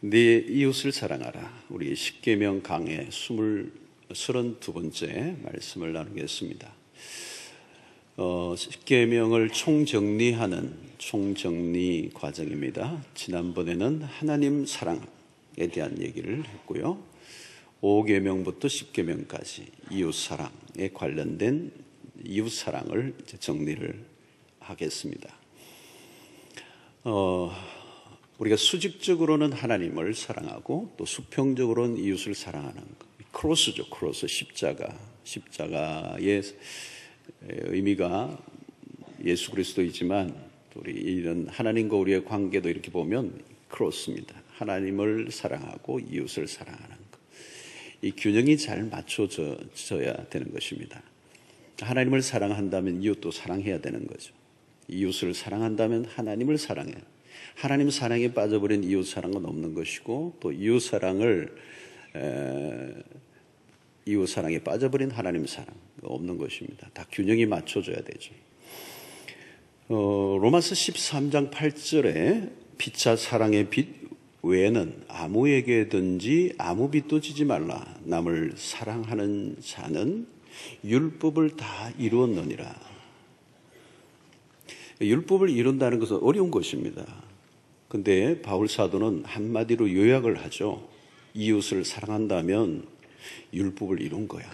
네 이웃을 사랑하라. 우리 십계명 강의 32번째 말씀을 나누겠습니다. 십계명을 총정리하는 총정리 과정입니다. 지난번에는 하나님 사랑에 대한 얘기를 했고요. 5계명부터 10계명까지 이웃사랑에 관련된 이웃사랑을 정리를 하겠습니다. 우리가 수직적으로는 하나님을 사랑하고 또 수평적으로는 이웃을 사랑하는 것. 크로스죠. 크로스. 십자가의 의미가 예수 그리스도이지만 우리 이런 하나님과 우리의 관계도 이렇게 보면 크로스입니다. 하나님을 사랑하고 이웃을 사랑하는 것. 이 균형이 잘 맞춰져야 되는 것입니다. 하나님을 사랑한다면 이웃도 사랑해야 되는 거죠. 이웃을 사랑한다면 하나님을 사랑해요. 하나님 사랑에 빠져버린 이웃 사랑은 없는 것이고, 또 이웃 사랑에 빠져버린 하나님 사랑 없는 것입니다. 다 균형이 맞춰져야 되죠. 로마서 13장 8절에 피차 사랑의 빚 외에는 아무에게든지 아무 빚도 지지 말라. 남을 사랑하는 자는 율법을 다 이루었느니라. 율법을 이룬다는 것은 어려운 것입니다. 근데 바울 사도는 한마디로 요약을 하죠. 이웃을 사랑한다면 율법을 이룬 거야.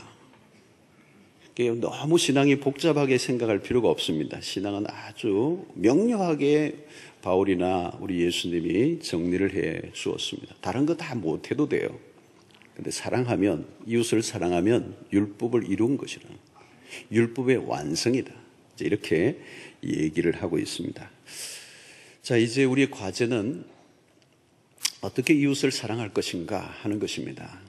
너무 신앙이 복잡하게 생각할 필요가 없습니다. 신앙은 아주 명료하게 바울이나 우리 예수님이 정리를 해 주었습니다. 다른 거 다 못해도 돼요. 근데 사랑하면, 이웃을 사랑하면 율법을 이룬 것이라. 율법의 완성이다. 이렇게 얘기를 하고 있습니다. 자, 이제 우리의 과제는 어떻게 이웃을 사랑할 것인가 하는 것입니다.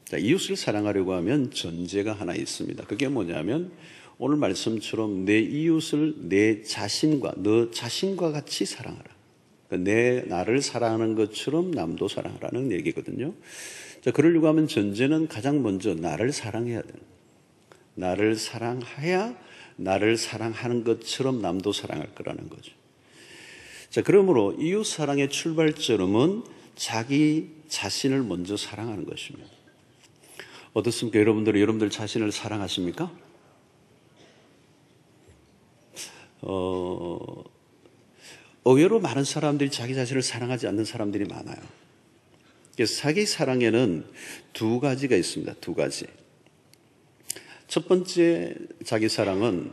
자, 이웃을 사랑하려고 하면 전제가 하나 있습니다. 그게 뭐냐면 오늘 말씀처럼 내 이웃을 내 자신과 너 자신과 같이 사랑하라. 그러니까 나를 사랑하는 것처럼 남도 사랑하라는 얘기거든요. 자, 그러려고 하면 전제는 가장 먼저 나를 사랑해야 돼요. 나를 사랑해야 나를 사랑하는 것처럼 남도 사랑할 거라는 거죠. 자, 그러므로 이웃 사랑의 출발점은 자기 자신을 먼저 사랑하는 것입니다. 어떻습니까? 여러분들 자신을 사랑하십니까? 의외로 많은 사람들이 자기 자신을 사랑하지 않는 사람들이 많아요. 그래서 자기 사랑에는 두 가지가 있습니다. 두 가지. 첫 번째 자기 사랑은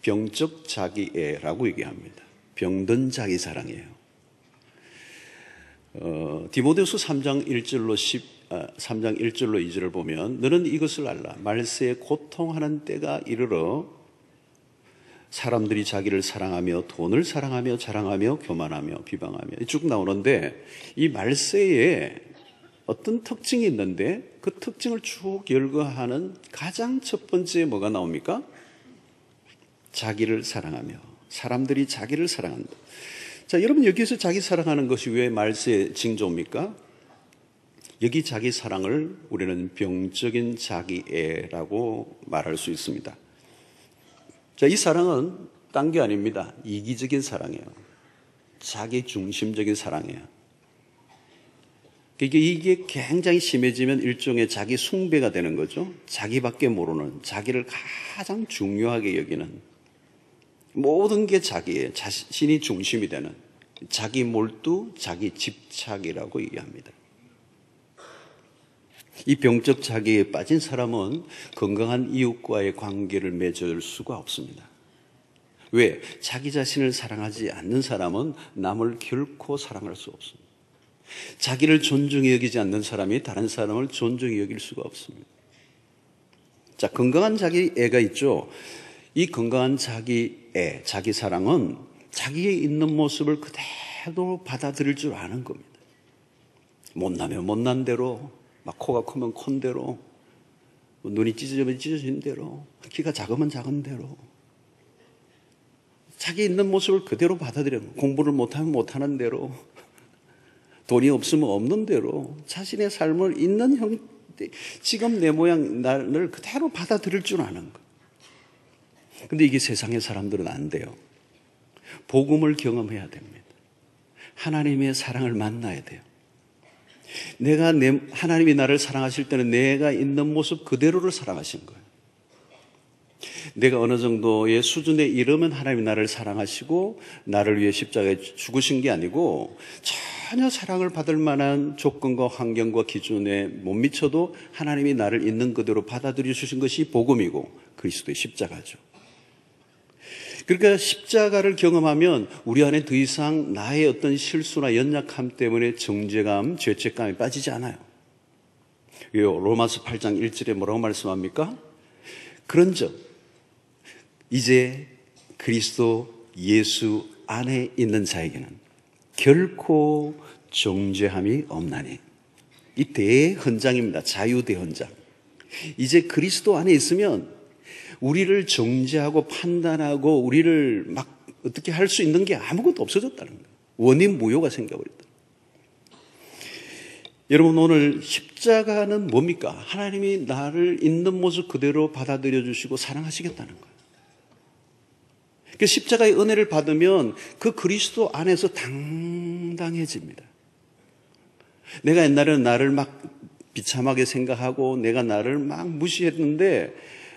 병적 자기애라고 얘기합니다. 병든 자기 사랑이에요. 디모데후서 3장 1절로 2절을 보면 너는 이것을 알라. 말세에 고통하는 때가 이르러 사람들이 자기를 사랑하며 돈을 사랑하며 자랑하며 교만하며 비방하며 쭉 나오는데 이 말세에 어떤 특징이 있는데 그 특징을 쭉 열거하는 가장 첫 번째 뭐가 나옵니까? 자기를 사랑하며 사람들이 자기를 사랑한다. 자, 여러분 여기서 자기 사랑하는 것이 왜 말세의 징조입니까? 여기 자기 사랑을 우리는 병적인 자기애라고 말할 수 있습니다. 자, 이 사랑은 딴 게 아닙니다. 이기적인 사랑이에요. 자기 중심적인 사랑이에요. 이게 굉장히 심해지면 일종의 자기 숭배가 되는 거죠. 자기밖에 모르는, 자기를 가장 중요하게 여기는, 모든 게 자기예요. 자신이 중심이 되는 자기 몰두, 자기 집착이라고 얘기합니다. 이 병적 자기에 빠진 사람은 건강한 이웃과의 관계를 맺을 수가 없습니다. 왜? 자기 자신을 사랑하지 않는 사람은 남을 결코 사랑할 수 없습니다. 자기를 존중히 여기지 않는 사람이 다른 사람을 존중히 여길 수가 없습니다. 자, 건강한 자기애가 있죠. 이 건강한 자기애, 자기 사랑은 자기의 있는 모습을 그대로 받아들일 줄 아는 겁니다. 못나면 못난 대로, 막 코가 크면 큰 대로, 눈이 찢어지면 찢어진 대로, 키가 작으면 작은 대로, 자기 있는 모습을 그대로 받아들여요. 공부를 못하면 못하는 대로, 돈이 없으면 없는 대로 자신의 삶을 있는 형태, 지금 내 모양 나를 그대로 받아들일 줄 아는 것. 근데 이게 세상의 사람들은 안 돼요. 복음을 경험해야 됩니다. 하나님의 사랑을 만나야 돼요. 하나님이 나를 사랑하실 때는 내가 있는 모습 그대로를 사랑하신 거예요. 내가 어느 정도의 수준에 이르면 하나님이 나를 사랑하시고 나를 위해 십자가에 죽으신 게 아니고, 전혀 사랑을 받을 만한 조건과 환경과 기준에 못 미쳐도 하나님이 나를 있는 그대로 받아들여 주신 것이 복음이고 그리스도의 십자가죠. 그러니까 십자가를 경험하면 우리 안에 더 이상 나의 어떤 실수나 연약함 때문에 정죄감, 죄책감에 빠지지 않아요. 로마서 8장 1절에 뭐라고 말씀합니까? 그런즉 이제 그리스도 예수 안에 있는 자에게는 결코 정죄함이 없나니. 이 대헌장입니다. 자유대헌장. 이제 그리스도 안에 있으면 우리를 정죄하고 판단하고 우리를 막 어떻게 할 수 있는 게 아무것도 없어졌다는 거예요. 원인 무효가 생겨버렸다. 여러분, 오늘 십자가는 뭡니까? 하나님이 나를 있는 모습 그대로 받아들여 주시고 사랑하시겠다는 거예요. 그 십자가의 은혜를 받으면 그 그리스도 안에서 당당해집니다. 내가 옛날에는 나를 막 비참하게 생각하고 내가 나를 막 무시했는데,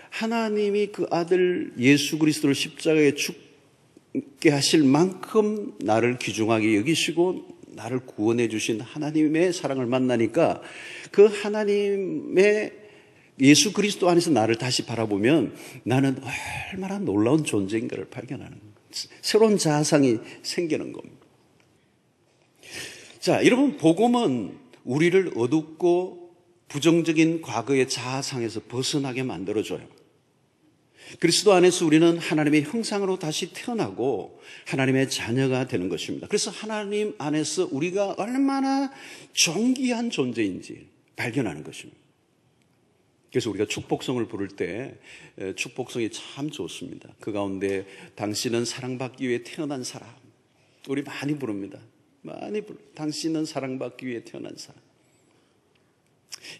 하나님이 그 아들 예수 그리스도를 십자가에 죽게 하실 만큼 나를 귀중하게 여기시고 나를 구원해 주신 하나님의 사랑을 만나니까, 그 하나님의 예수 그리스도 안에서 나를 다시 바라보면 나는 얼마나 놀라운 존재인가를 발견하는 거예요. 새로운 자아상이 생기는 겁니다. 자, 여러분, 복음은 우리를 어둡고 부정적인 과거의 자아상에서 벗어나게 만들어줘요. 그리스도 안에서 우리는 하나님의 형상으로 다시 태어나고 하나님의 자녀가 되는 것입니다. 그래서 하나님 안에서 우리가 얼마나 존귀한 존재인지 발견하는 것입니다. 그래서 우리가 축복성을 부를 때 축복성이 참 좋습니다. 그 가운데 당신은 사랑받기 위해 태어난 사람, 우리 많이 부릅니다. 많이 불러. 당신은 사랑받기 위해 태어난 사람.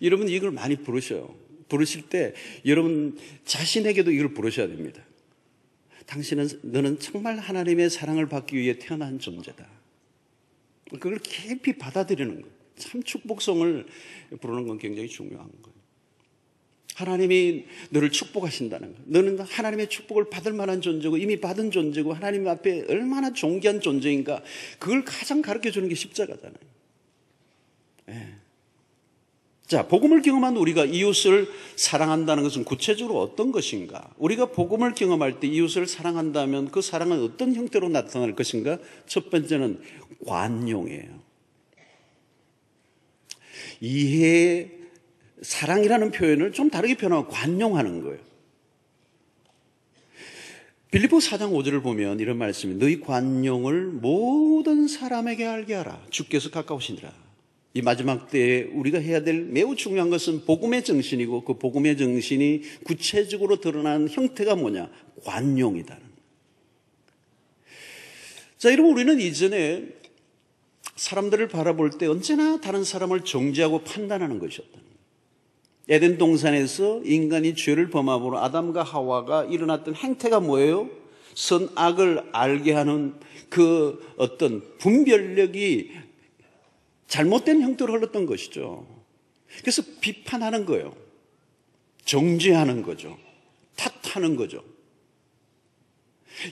여러분, 이걸 많이 부르셔요. 부르실 때 여러분 자신에게도 이걸 부르셔야 됩니다. 너는 정말 하나님의 사랑을 받기 위해 태어난 존재다. 그걸 깊이 받아들이는 거예요. 참 축복성을 부르는 건 굉장히 중요한 거예요. 하나님이 너를 축복하신다는 거예요. 너는 하나님의 축복을 받을 만한 존재고 이미 받은 존재고 하나님 앞에 얼마나 존귀한 존재인가, 그걸 가장 가르쳐주는 게 십자가잖아요. 네. 자, 복음을 경험한 우리가 이웃을 사랑한다는 것은 구체적으로 어떤 것인가? 우리가 복음을 경험할 때 이웃을 사랑한다면 그 사랑은 어떤 형태로 나타날 것인가? 첫 번째는 관용이에요. 사랑이라는 표현을 좀 다르게 표현하면 관용하는 거예요. 빌립보 4장 5절을 보면 이런 말씀이, 너희 관용을 모든 사람에게 알게 하라. 주께서 가까우시니라. 이 마지막 때에 우리가 해야 될 매우 중요한 것은 복음의 정신이고, 그 복음의 정신이 구체적으로 드러나는 형태가 뭐냐? 관용이다. 자, 여러분, 우리는 이전에 사람들을 바라볼 때 언제나 다른 사람을 정죄하고 판단하는 것이었다. 에덴 동산에서 인간이 죄를 범함으로 아담과 하와가 일어났던 행태가 뭐예요? 선악을 알게 하는 그 어떤 분별력이 잘못된 형태로 흘렀던 것이죠. 그래서 비판하는 거예요. 정죄하는 거죠. 탓하는 거죠.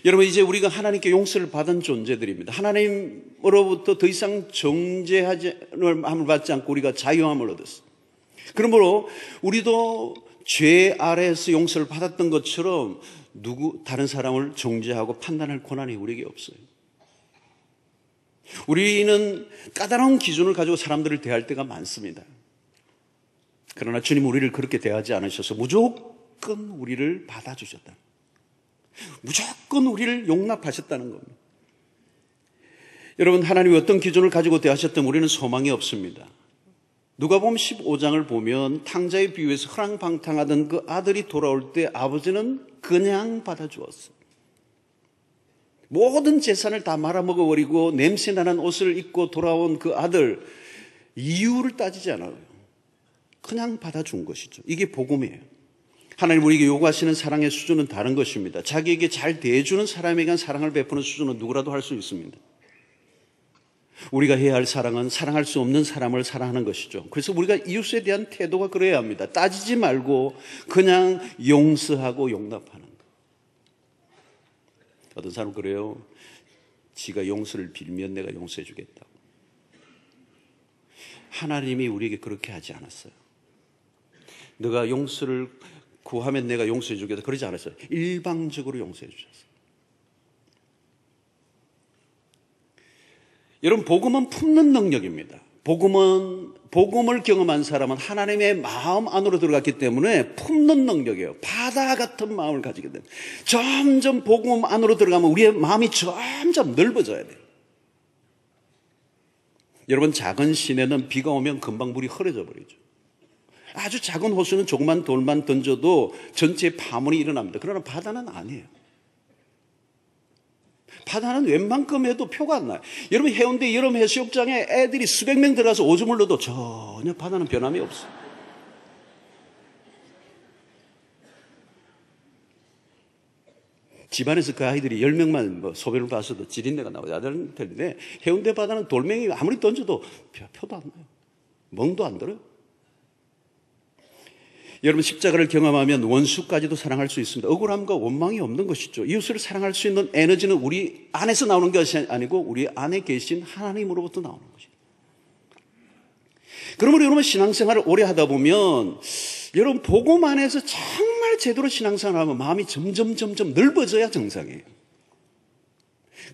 여러분, 이제 우리가 하나님께 용서를 받은 존재들입니다. 하나님으로부터 더 이상 정죄함을 받지 않고 우리가 자유함을 얻었어요. 그러므로 우리도 죄 아래에서 용서를 받았던 것처럼 다른 사람을 정죄하고 판단할 권한이 우리에게 없어요. 우리는 까다로운 기준을 가지고 사람들을 대할 때가 많습니다. 그러나 주님 우리를 그렇게 대하지 않으셔서 무조건 우리를 받아주셨다. 무조건 우리를 용납하셨다는 겁니다. 여러분, 하나님이 어떤 기준을 가지고 대하셨든 우리는 소망이 없습니다. 누가복음 15장을 보면 탕자의 비유에서 허랑방탕하던 그 아들이 돌아올 때 아버지는 그냥 받아주었어요. 모든 재산을 다 말아먹어버리고 냄새나는 옷을 입고 돌아온 그 아들, 이유를 따지지 않아요. 그냥 받아준 것이죠. 이게 복음이에요. 하나님 우리에게 요구하시는 사랑의 수준은 다른 것입니다. 자기에게 잘 대해주는 사람에게 사랑을 베푸는 수준은 누구라도 할 수 있습니다. 우리가 해야 할 사랑은 사랑할 수 없는 사람을 사랑하는 것이죠. 그래서 우리가 이웃에 대한 태도가 그래야 합니다. 따지지 말고 그냥 용서하고 용납하는 것. 어떤 사람은 그래요. 지가 용서를 빌면 내가 용서해 주겠다고. 하나님이 우리에게 그렇게 하지 않았어요. 너가 용서를 구하면 내가 용서해 주겠다 그러지 않았어요. 일방적으로 용서해 주셨어요. 여러분, 복음은 품는 능력입니다. 복음을 경험한 사람은 하나님의 마음 안으로 들어갔기 때문에 품는 능력이에요. 바다 같은 마음을 가지게 됩니다. 점점 복음 안으로 들어가면 우리의 마음이 점점 넓어져야 돼요. 여러분, 작은 시내는 비가 오면 금방 물이 흐려져 버리죠. 아주 작은 호수는 조그만 돌만 던져도 전체 파문이 일어납니다. 그러나 바다는 아니에요. 바다는 웬만큼 해도 표가 안 나요. 여러분, 해운대 여름 해수욕장에 애들이 수백 명 들어가서 오줌을 넣어도 전혀 바다는 변함이 없어요. 집안에서 그 아이들이 10명만 소변을 봤어도 지린내가 나고 야단을 텐데 해운대 바다는 돌멩이 아무리 던져도 표도 안 나요. 멍도 안 들어요. 여러분, 십자가를 경험하면 원수까지도 사랑할 수 있습니다. 억울함과 원망이 없는 것이죠. 이웃을 사랑할 수 있는 에너지는 우리 안에서 나오는 것이 아니고 우리 안에 계신 하나님으로부터 나오는 것입니다. 그러므로 여러분, 신앙생활을 오래 하다 보면 여러분, 복음 안에서 정말 제대로 신앙생활을 하면 마음이 점점 넓어져야 정상이에요.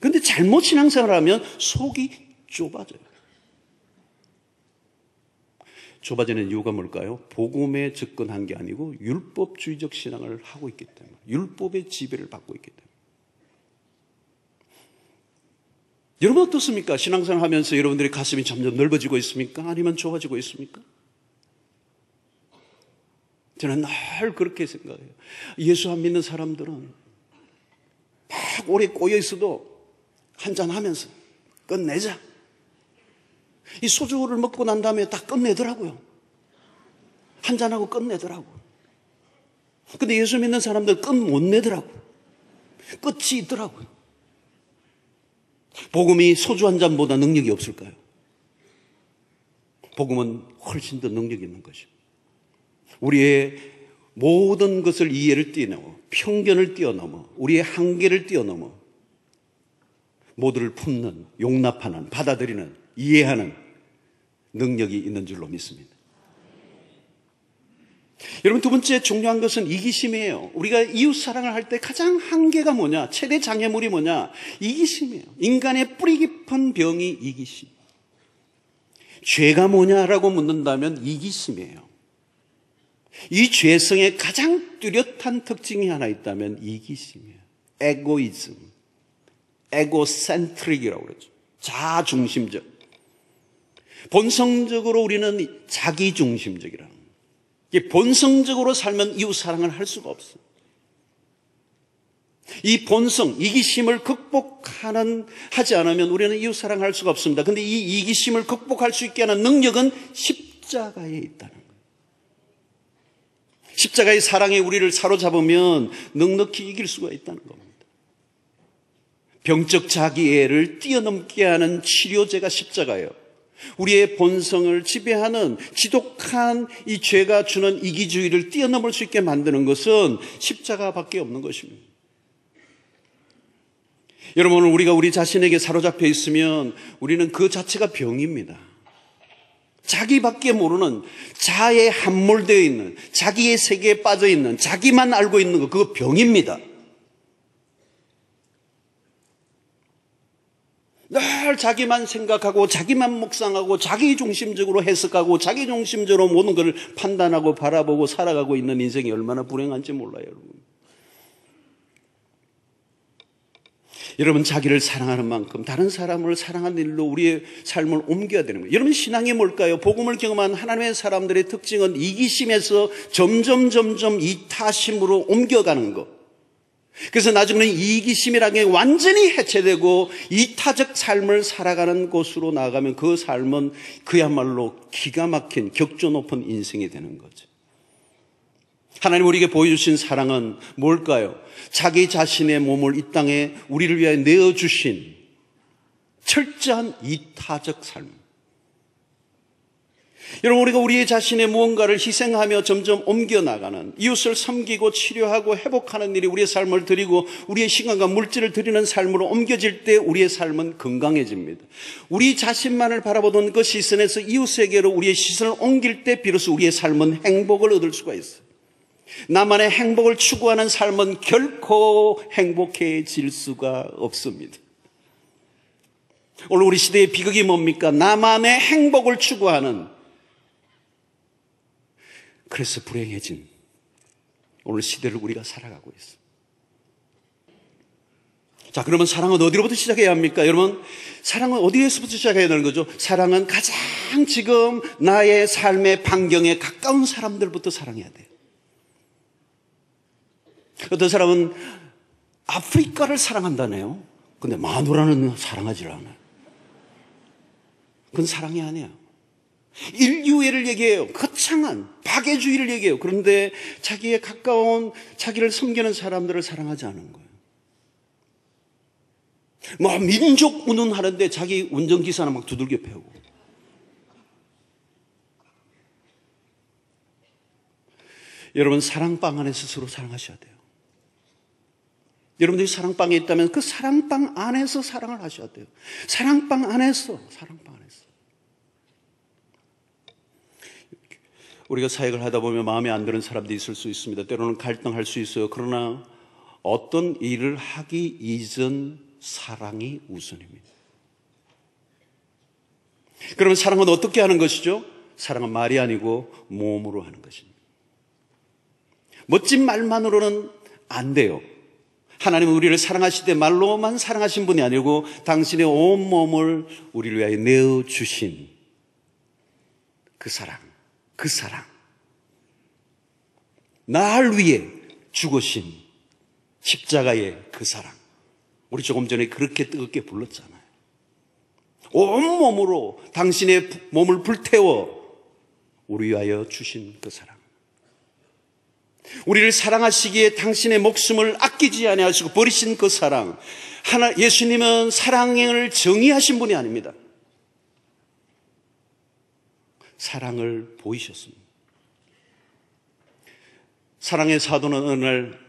그런데 잘못 신앙생활을 하면 속이 좁아져요. 좁아지는 이유가 뭘까요? 복음에 접근한 게 아니고 율법주의적 신앙을 하고 있기 때문에, 율법의 지배를 받고 있기 때문에. 여러분 어떻습니까? 신앙생활 하면서 여러분들의 가슴이 점점 넓어지고 있습니까? 아니면 좁아지고 있습니까? 저는 늘 그렇게 생각해요. 예수 안 믿는 사람들은 막 오래 꼬여 있어도 한잔 하면서 끝내자. 이 소주를 먹고 난 다음에 다 끝내더라고요. 한잔하고 끝내더라고. 근데 예수 믿는 사람들 끝 못 내더라고. 끝이 있더라고요. 복음이 소주 한 잔보다 능력이 없을까요? 복음은 훨씬 더 능력이 있는 것입니다. 우리의 모든 것을 이해를 뛰어넘어, 편견을 뛰어넘어, 우리의 한계를 뛰어넘어 모두를 품는, 용납하는, 받아들이는, 이해하는 능력이 있는 줄로 믿습니다. 여러분, 두 번째 중요한 것은 이기심이에요. 우리가 이웃 사랑을 할 때 가장 한계가 뭐냐? 최대 장애물이 뭐냐? 이기심이에요. 인간의 뿌리 깊은 병이 이기심. 죄가 뭐냐라고 묻는다면 이기심이에요. 이 죄성의 가장 뚜렷한 특징이 하나 있다면 이기심이에요. 에고이즘, 에고센트릭이라고 그러죠. 자중심적. 본성적으로 우리는 자기중심적이라는 거예요. 본성적으로 살면 이웃 사랑을 할 수가 없어요. 이 본성, 이기심을 하지 않으면 우리는 이웃 사랑을 할 수가 없습니다. 그런데 이 이기심을 극복할 수 있게 하는 능력은 십자가에 있다는 거예요. 십자가의 사랑이 우리를 사로잡으면 넉넉히 이길 수가 있다는 겁니다. 병적 자기애를 뛰어넘게 하는 치료제가 십자가예요. 우리의 본성을 지배하는 지독한 이 죄가 주는 이기주의를 뛰어넘을 수 있게 만드는 것은 십자가밖에 없는 것입니다. 여러분, 우리가 우리 자신에게 사로잡혀 있으면 우리는 그 자체가 병입니다. 자기밖에 모르는, 자에 함몰되어 있는, 자기의 세계에 빠져 있는, 자기만 알고 있는 거, 그거 병입니다. 늘 자기만 생각하고 자기만 묵상하고 자기중심적으로 해석하고 자기중심적으로 모든 것을 판단하고 바라보고 살아가고 있는 인생이 얼마나 불행한지 몰라요, 여러분. 여러분, 자기를 사랑하는 만큼 다른 사람을 사랑하는 일로 우리의 삶을 옮겨야 되는 거예요. 여러분, 신앙이 뭘까요? 복음을 경험한 하나님의 사람들의 특징은 이기심에서 점점 이타심으로 옮겨가는 것. 그래서 나중에는 이기심이라는 게 완전히 해체되고 이타적 삶을 살아가는 곳으로 나아가면 그 삶은 그야말로 기가 막힌 격조 높은 인생이 되는 거죠. 하나님 우리에게 보여주신 사랑은 뭘까요? 자기 자신의 몸을 이 땅에 우리를 위하여 내어주신 철저한 이타적 삶. 여러분, 우리가 우리 자신의 무언가를 희생하며 점점 옮겨나가는, 이웃을 섬기고 치료하고 회복하는 일이 우리의 삶을 드리고 우리의 시간과 물질을 드리는 삶으로 옮겨질 때 우리의 삶은 건강해집니다. 우리 자신만을 바라보던 그 시선에서 이웃에게로 우리의 시선을 옮길 때 비로소 우리의 삶은 행복을 얻을 수가 있어요. 나만의 행복을 추구하는 삶은 결코 행복해질 수가 없습니다. 오늘 우리 시대의 비극이 뭡니까? 나만의 행복을 추구하는, 그래서 불행해진 오늘 시대를 우리가 살아가고 있습니다. 자, 그러면 사랑은 어디로부터 시작해야 합니까? 여러분, 사랑은 어디에서부터 시작해야 되는 거죠? 사랑은 가장 지금 나의 삶의 반경에 가까운 사람들부터 사랑해야 돼요. 어떤 사람은 아프리카를 사랑한다네요. 근데 마누라는 사랑하지 않아요. 그건 사랑이 아니에요. 인류애를 얘기해요. 거창한 박애주의를 얘기해요. 그런데 자기의 가까운, 자기를 섬기는 사람들을 사랑하지 않은 거예요. 뭐 민족 운운하는데 자기 운전기사는 막 두들겨 패고. 여러분, 사랑방 안에서 서로 사랑하셔야 돼요. 여러분들이 사랑방에 있다면 그 사랑방 안에서 사랑을 하셔야 돼요. 사랑방 안에서. 우리가 사역을 하다 보면 마음에 안 드는 사람도 있을 수 있습니다. 때로는 갈등할 수 있어요. 그러나 어떤 일을 하기 이전 사랑이 우선입니다. 그러면 사랑은 어떻게 하는 것이죠? 사랑은 말이 아니고 몸으로 하는 것입니다. 멋진 말만으로는 안 돼요. 하나님은 우리를 사랑하실 때 말로만 사랑하신 분이 아니고 당신의 온몸을 우리를 위하여 내어주신 그 사랑, 날 위해 죽으신 십자가의 그 사랑. 우리 조금 전에 그렇게 뜨겁게 불렀잖아요. 온몸으로 당신의 몸을 불태워 우리 위하여 주신 그 사랑. 우리를 사랑하시기에 당신의 목숨을 아끼지 아니하시고 버리신 그 사랑. 예수님은 사랑을 정의하신 분이 아닙니다. 사랑을 보이셨습니다. 사랑의 사도는 어느 날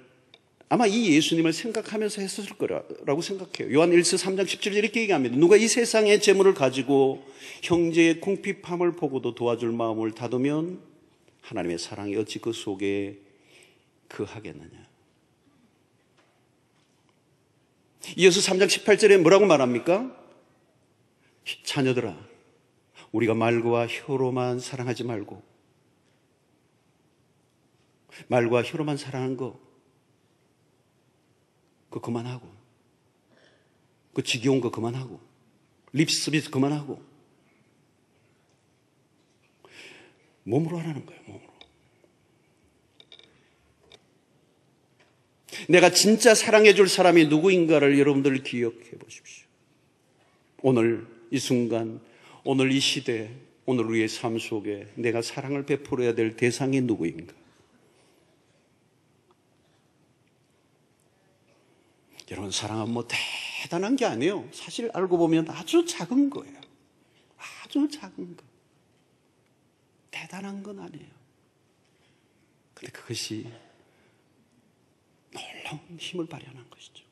아마 이 예수님을 생각하면서 했을 거라고 생각해요. 요한 1서 3장 17절 이렇게 얘기합니다. 누가 이 세상의 재물을 가지고 형제의 궁핍함을 보고도 도와줄 마음을 닫으면 하나님의 사랑이 어찌 그 속에 거하겠느냐. 이어서 3장 18절에 뭐라고 말합니까? 자녀들아, 우리가 말과 혀로만 사랑하지 말고, 말과 혀로만 사랑하는 거 그거 그만하고, 그 지겨운 거 그만하고, 립서비스 그만하고 몸으로 하라는 거예요. 몸으로. 내가 진짜 사랑해 줄 사람이 누구인가를 여러분들 기억해 보십시오. 오늘 이 순간, 오늘 이 시대, 오늘 우리의 삶 속에 내가 사랑을 베풀어야 될 대상이 누구인가? 여러분, 사랑은 뭐 대단한 게 아니에요. 사실 알고 보면 아주 작은 거예요. 아주 작은 거. 대단한 건 아니에요. 근데 그것이 놀라운 힘을 발현한 것이죠.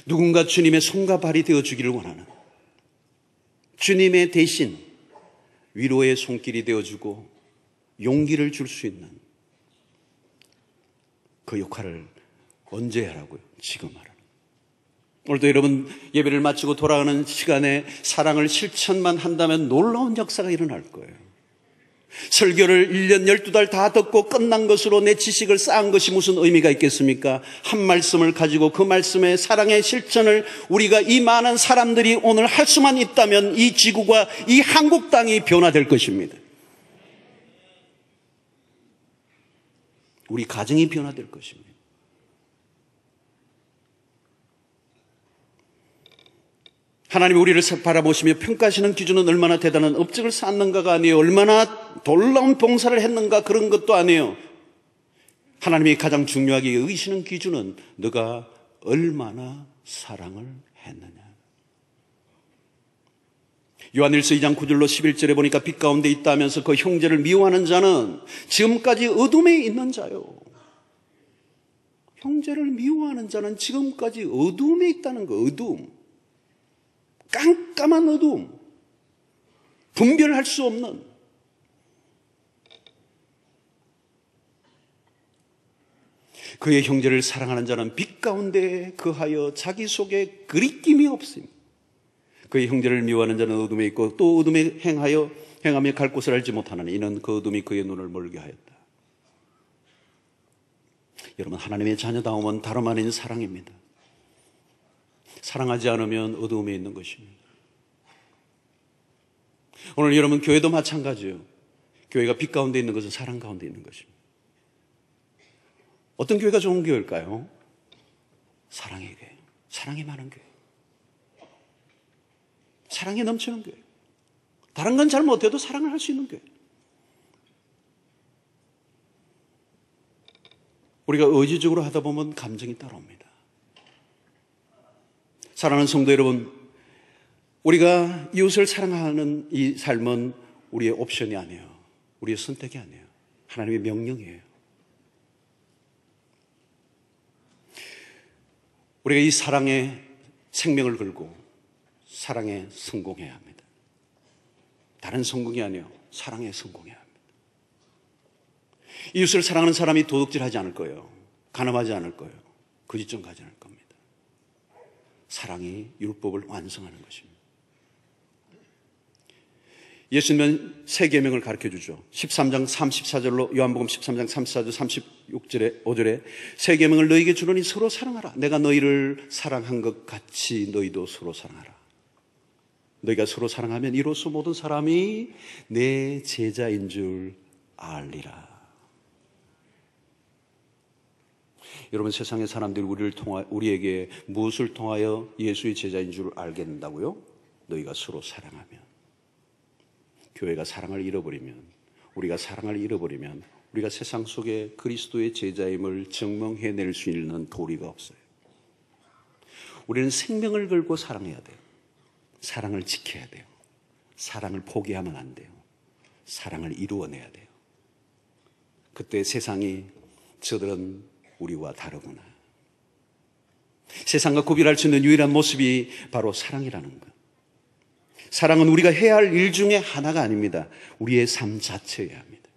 누군가 주님의 손과 발이 되어주기를 원하는, 주님의 대신 위로의 손길이 되어주고 용기를 줄 수 있는 그 역할을 언제 하라고요? 지금 하라는. 오늘도 여러분 예배를 마치고 돌아가는 시간에 사랑을 실천만 한다면 놀라운 역사가 일어날 거예요. 설교를 1년 12달 다 듣고 끝난 것으로 내 지식을 쌓은 것이 무슨 의미가 있겠습니까? 한 말씀을 가지고 그 말씀의 사랑의 실천을 우리가 이 많은 사람들이 오늘 할 수만 있다면 이 지구가, 이 한국 땅이 변화될 것입니다. 우리 가정이 변화될 것입니다. 하나님이 우리를 바라보시며 평가하시는 기준은 얼마나 대단한 업적을 쌓았는가가 아니에요. 얼마나 놀라운 봉사를 했는가, 그런 것도 아니에요. 하나님이 가장 중요하게 여기시는 기준은 너가 얼마나 사랑을 했느냐. 요한일서 2장 9절로 11절에 보니까 빛 가운데 있다 하면서 그 형제를 미워하는 자는 지금까지 어둠에 있는 자요. 형제를 미워하는 자는 지금까지 어둠에 있다는 거. 어둠. 깜깜한 어둠. 분별할 수 없는. 그의 형제를 사랑하는 자는 빛 가운데 거하여 자기 속에 그리낌이 없습니다. 그의 형제를 미워하는 자는 어둠에 있고 또 어둠에 행하며 갈 곳을 알지 못하는 이는 그 어둠이 그의 눈을 멀게 하였다. 여러분, 하나님의 자녀다움은 다름 아닌 사랑입니다. 사랑하지 않으면 어둠에 있는 것입니다. 오늘 여러분, 교회도 마찬가지예요. 교회가 빛 가운데 있는 것은 사랑 가운데 있는 것입니다. 어떤 교회가 좋은 교회일까요? 사랑의 교회, 사랑이 많은 교회, 사랑이 넘치는 교회. 다른 건 잘 못해도 사랑을 할 수 있는 교회. 우리가 의지적으로 하다 보면 감정이 따라옵니다. 사랑하는 성도 여러분, 우리가 이웃을 사랑하는 이 삶은 우리의 옵션이 아니에요. 우리의 선택이 아니에요. 하나님의 명령이에요. 우리가 이 사랑에 생명을 걸고 사랑에 성공해야 합니다. 다른 성공이 아니에요. 사랑에 성공해야 합니다. 이웃을 사랑하는 사람이 도둑질하지 않을 거예요. 간음하지 않을 거예요. 거짓점 가지 않을 겁니다. 사랑이 율법을 완성하는 것입니다. 예수님은 세 계명을 가르쳐주죠. 13장 34절로 요한복음 13장 34절 36절에 5절에 세 계명을 너희에게 주노니 서로 사랑하라. 내가 너희를 사랑한 것 같이 너희도 서로 사랑하라. 너희가 서로 사랑하면 이로써 모든 사람이 내 제자인 줄 알리라. 여러분, 세상의 사람들이 우리에게 무엇을 통하여 예수의 제자인 줄 알게 된다고요? 너희가 서로 사랑하면. 교회가 사랑을 잃어버리면, 우리가 사랑을 잃어버리면 우리가 세상 속에 그리스도의 제자임을 증명해낼 수 있는 도리가 없어요. 우리는 생명을 걸고 사랑해야 돼요. 사랑을 지켜야 돼요. 사랑을 포기하면 안 돼요. 사랑을 이루어내야 돼요. 그때 세상이 저들은 우리와 다르구나. 세상과 구별할 수 있는 유일한 모습이 바로 사랑이라는 것. 사랑은 우리가 해야 할 일 중에 하나가 아닙니다. 우리의 삶 자체여야 합니다.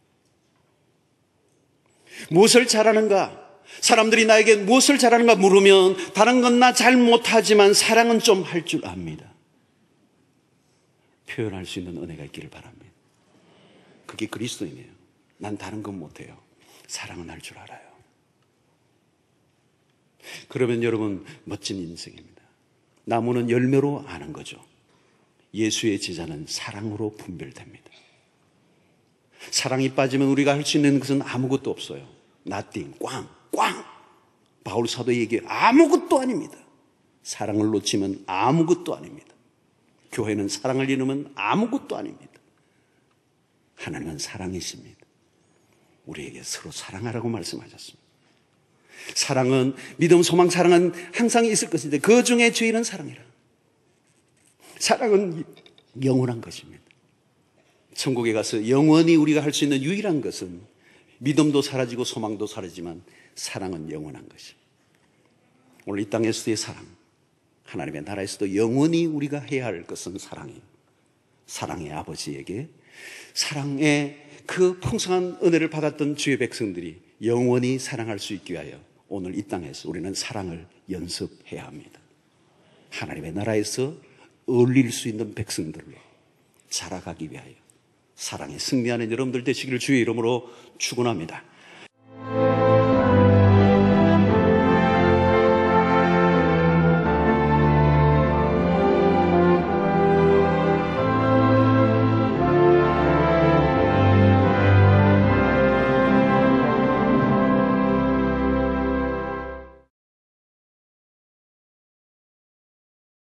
무엇을 잘하는가? 사람들이 나에게 무엇을 잘하는가 물으면 다른 건 나 잘 못하지만 사랑은 좀 할 줄 압니다. 표현할 수 있는 은혜가 있기를 바랍니다. 그게 그리스도인이에요. 난 다른 건 못해요. 사랑은 할 줄 알아요. 그러면 여러분, 멋진 인생입니다. 나무는 열매로 아는 거죠. 예수의 제자는 사랑으로 분별됩니다. 사랑이 빠지면 우리가 할 수 있는 것은 아무것도 없어요. nothing, 꽝. 바울 사도에게 아무것도 아닙니다. 사랑을 놓치면 아무것도 아닙니다. 교회는 사랑을 잃으면 아무것도 아닙니다. 하나님은 사랑이십니다. 우리에게 서로 사랑하라고 말씀하셨습니다. 사랑은, 믿음, 소망, 사랑은 항상 있을 것인데 그 중에 제일은 사랑이라. 사랑은 영원한 것입니다. 천국에 가서 영원히 우리가 할 수 있는 유일한 것은 믿음도 사라지고 소망도 사라지지만 사랑은 영원한 것입니다. 오늘 이 땅에서의 사랑, 하나님의 나라에서도 영원히 우리가 해야 할 것은 사랑이에요. 사랑의 아버지에게 사랑의 그 풍성한 은혜를 받았던 주의 백성들이 영원히 사랑할 수 있기 위하여 오늘 이 땅에서 우리는 사랑을 연습해야 합니다. 하나님의 나라에서 어울릴 수 있는 백성들로 자라가기 위하여 사랑에 승리하는 여러분들 되시기를 주의 이름으로 축원합니다.